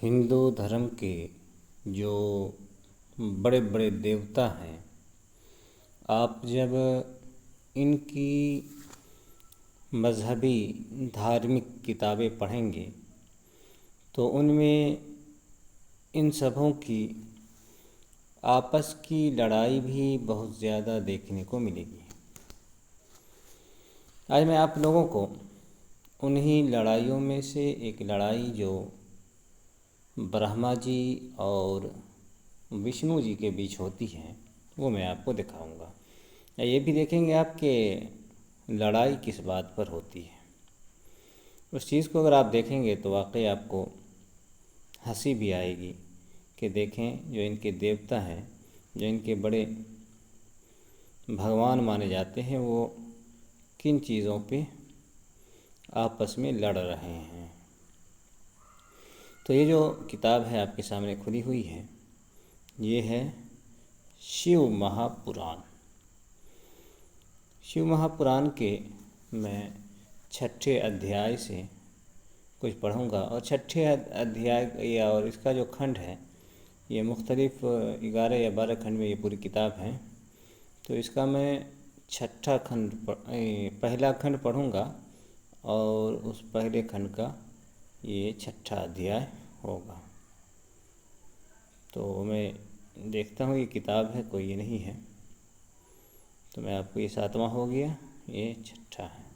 हिंदू धर्म के जो बड़े बड़े देवता हैं, आप जब इनकी मज़हबी धार्मिक किताबें पढ़ेंगे तो उनमें इन सबों की आपस की लड़ाई भी बहुत ज़्यादा देखने को मिलेगी। आज मैं आप लोगों को उन्हीं लड़ाइयों में से एक लड़ाई जो ब्रह्मा जी और विष्णु जी के बीच होती है वो मैं आपको दिखाऊंगा। ये भी देखेंगे आप कि लड़ाई किस बात पर होती है। उस चीज़ को अगर आप देखेंगे तो वाकई आपको हंसी भी आएगी कि देखें जो इनके देवता हैं, जो इनके बड़े भगवान माने जाते हैं, वो किन चीज़ों पे आपस में लड़ रहे हैं। तो ये जो किताब है आपके सामने खुली हुई है, ये है शिव महापुराण। शिव महापुराण के मैं छठे अध्याय से कुछ पढ़ूंगा और छठे अध्याय या और इसका जो खंड है ये मुख्तलिफ 11 या 12 खंड में ये पूरी किताब है। तो इसका मैं छठा खंड पहला खंड पढ़ूंगा और उस पहले खंड का ये छठा अध्याय होगा। तो मैं देखता हूँ ये किताब है, कोई ये नहीं है, तो मैं आपको ये 7वां हो गया, ये छठा है।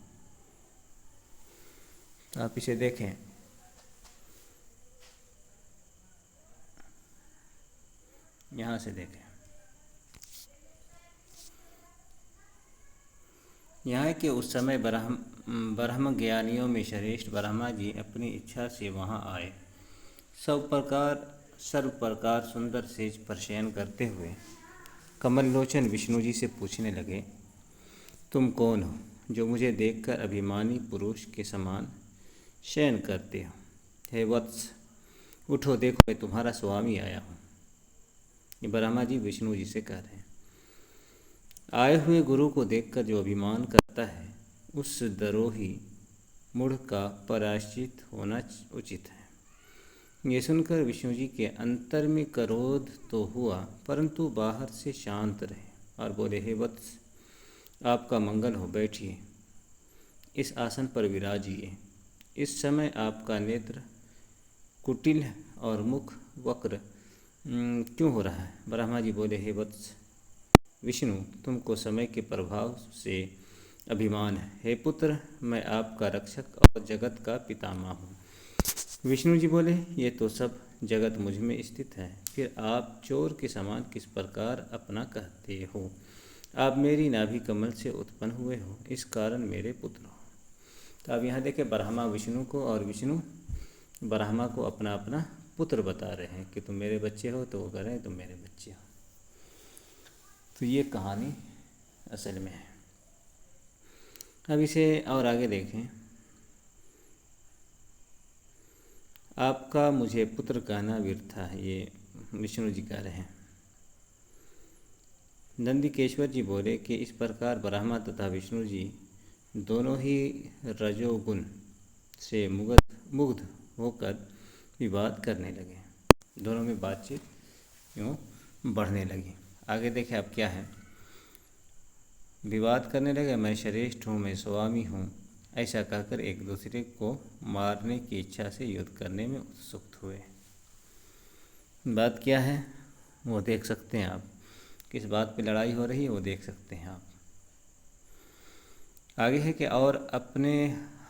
तो आप इसे देखें। यहाँ से देखें, यहाँ के उस समय ब्रह्म ज्ञानियों में श्रेष्ठ ब्रह्मा जी अपनी इच्छा से वहाँ आए। सर्व प्रकार सुंदर सेज पर शयन करते हुए कमल लोचन विष्णु जी से पूछने लगे, तुम कौन हो जो मुझे देखकर अभिमानी पुरुष के समान शयन करते हो? हे वत्स, उठो, देखो मैं तुम्हारा स्वामी आया हूँ। ये ब्रह्मा जी विष्णु जी से कह रहे हैं। आए हुए गुरु को देखकर जो अभिमान करता है उस द्रोही मूढ़ का प्रायश्चित होना उचित है। ये सुनकर विष्णु जी के अंतर में क्रोध तो हुआ, परंतु बाहर से शांत रहे और बोले, हे वत्स, आपका मंगल हो, बैठिए, इस आसन पर विराजिए। इस समय आपका नेत्र कुटिल और मुख वक्र क्यों हो रहा है? ब्रह्मा जी बोले, हे वत्स विष्णु, तुमको समय के प्रभाव से अभिमान है। हे पुत्र, मैं आपका रक्षक और जगत का पितामह हूँ। विष्णु जी बोले, ये तो सब जगत मुझ में स्थित है, फिर आप चोर के समान किस प्रकार अपना कहते हो? आप मेरी नाभि कमल से उत्पन्न हुए हो, इस कारण मेरे पुत्र हो। तो अब यहाँ देखें, ब्रह्मा विष्णु को और विष्णु ब्रह्मा को अपना अपना पुत्र बता रहे हैं कि तुम मेरे बच्चे हो, तो वो कह रहे हैं तुम मेरे बच्चे हो। तो ये कहानी असल में है। अब इसे और आगे देखें। आपका मुझे पुत्र कहना व्यर्थ है, ये विष्णु जी कह रहे हैं। नंदिकेश्वर जी बोले कि इस प्रकार ब्रह्मा तथा विष्णु जी दोनों ही रजोगुण से मुग्ध होकर विवाद करने लगे। दोनों में बातचीत यूँ बढ़ने लगी। आगे देखें अब क्या है। विवाद करने लगे, मैं श्रेष्ठ हूँ, मैं स्वामी हूँ, ऐसा कहकर एक दूसरे को मारने की इच्छा से युद्ध करने में उत्सुक हुए। बात क्या है वो देख सकते हैं आप, किस बात पे लड़ाई हो रही है वो देख सकते हैं आप। आगे है कि और अपने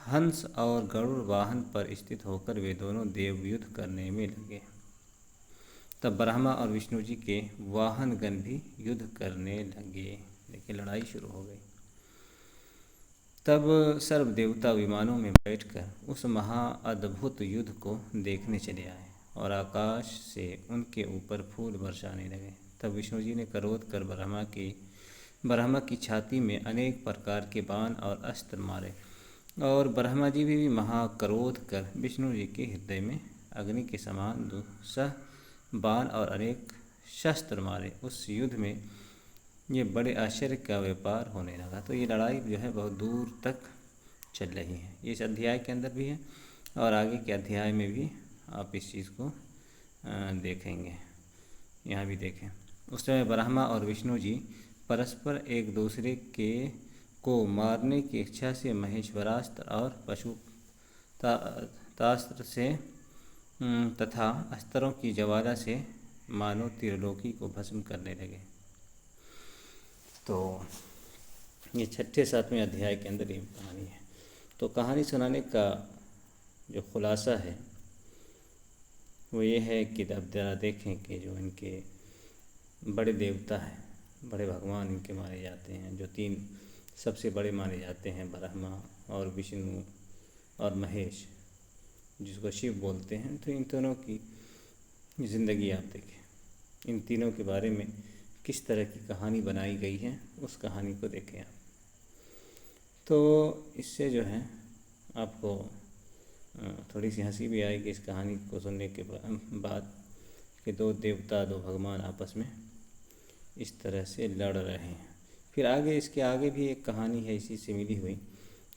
हंस और गरुड़ वाहन पर स्थित होकर वे दोनों देव युद्ध करने में लगे। तब ब्रह्मा और विष्णु जी के वाहनगण भी युद्ध करने लगे। देखिए, लड़ाई शुरू हो गई। तब सर्व देवता विमानों में बैठकर उस महाअद्भुत युद्ध को देखने चले आए और आकाश से उनके ऊपर फूल बरसाने लगे। तब विष्णु जी ने क्रोध कर ब्रह्मा की छाती में अनेक प्रकार के बाण और अस्त्र मारे और ब्रह्मा जी भी महाक्रोध कर विष्णु जी के हृदय में अग्नि के समान दुस्सह बाण और अनेक शस्त्र मारे। उस युद्ध में ये बड़े आश्चर्य का व्यापार होने लगा। तो ये लड़ाई जो है बहुत दूर तक चल रही है। इस अध्याय के अंदर भी है और आगे के अध्याय में भी आप इस चीज़ को देखेंगे। यहाँ भी देखें, उस समय ब्रह्मा और विष्णु जी परस्पर एक दूसरे के को मारने की इच्छा से महेश्वरास्त्र और तास्त्र से तथा अस्त्रों की ज्वाला से मानव त्रिलोकी को भस्म करने लगे। तो ये 6-7वें अध्याय के अंदर ये कहानी है। तो कहानी सुनाने का जो खुलासा है वो ये है कि अब ज़रा देखें कि जो इनके बड़े देवता हैं, बड़े भगवान इनके माने जाते हैं, जो 3 सबसे बड़े माने जाते हैं, ब्रह्मा और विष्णु और महेश, जिसको शिव बोलते हैं। तो इन तीनों की ज़िंदगी आप देखें, इन तीनों के बारे में किस तरह की कहानी बनाई गई है, उस कहानी को देखें आप। तो इससे जो है आपको थोड़ी सी हंसी भी आएगी इस कहानी को सुनने के बाद कि 2 देवता 2 भगवान आपस में इस तरह से लड़ रहे हैं। फिर आगे इसके आगे भी एक कहानी है इसी से मिली हुई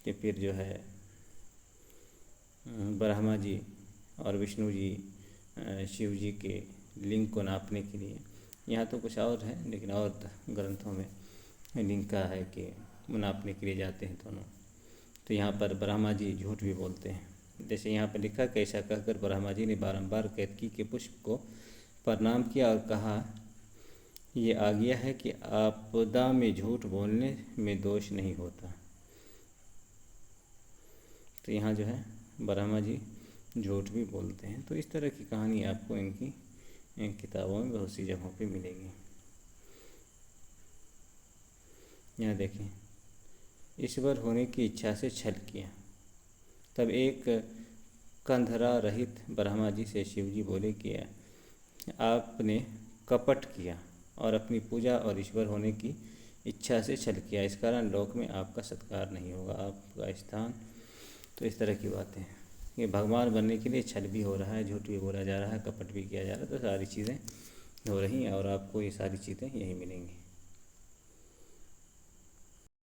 कि फिर जो है ब्रह्मा जी और विष्णु जी शिव जी के लिंग को नापने के लिए, यहाँ तो कुछ और है लेकिन और ग्रंथों में लिंग का है कि नापने के लिए जाते हैं दोनों। तो यहाँ पर ब्रह्मा जी झूठ भी बोलते हैं। जैसे यहाँ पर लिखा कि ऐसा कहकर ब्रह्मा जी ने बारंबार केतकी के पुष्प को प्रणाम किया और कहा, ये आज्ञा है कि आपदा में झूठ बोलने में दोष नहीं होता। तो यहाँ जो है ब्रह्मा जी झूठ भी बोलते हैं। तो इस तरह की कहानी आपको इनकी किताबों में बहुत सी जगहों पे मिलेगी। यहाँ देखें, ईश्वर होने की इच्छा से छल किया। तब एक कंधरा रहित ब्रह्मा जी से शिव जी बोले कि आपने कपट किया और अपनी पूजा और ईश्वर होने की इच्छा से छल किया, इस कारण लोक में आपका सत्कार नहीं होगा, आपका स्थान। तो इस तरह की बातें ये भगवान बनने के लिए छल भी हो रहा है, झूठ भी बोला जा रहा है, कपट भी किया जा रहा है। तो सारी चीज़ें हो रही हैं और आपको ये सारी चीज़ें यहीं मिलेंगी।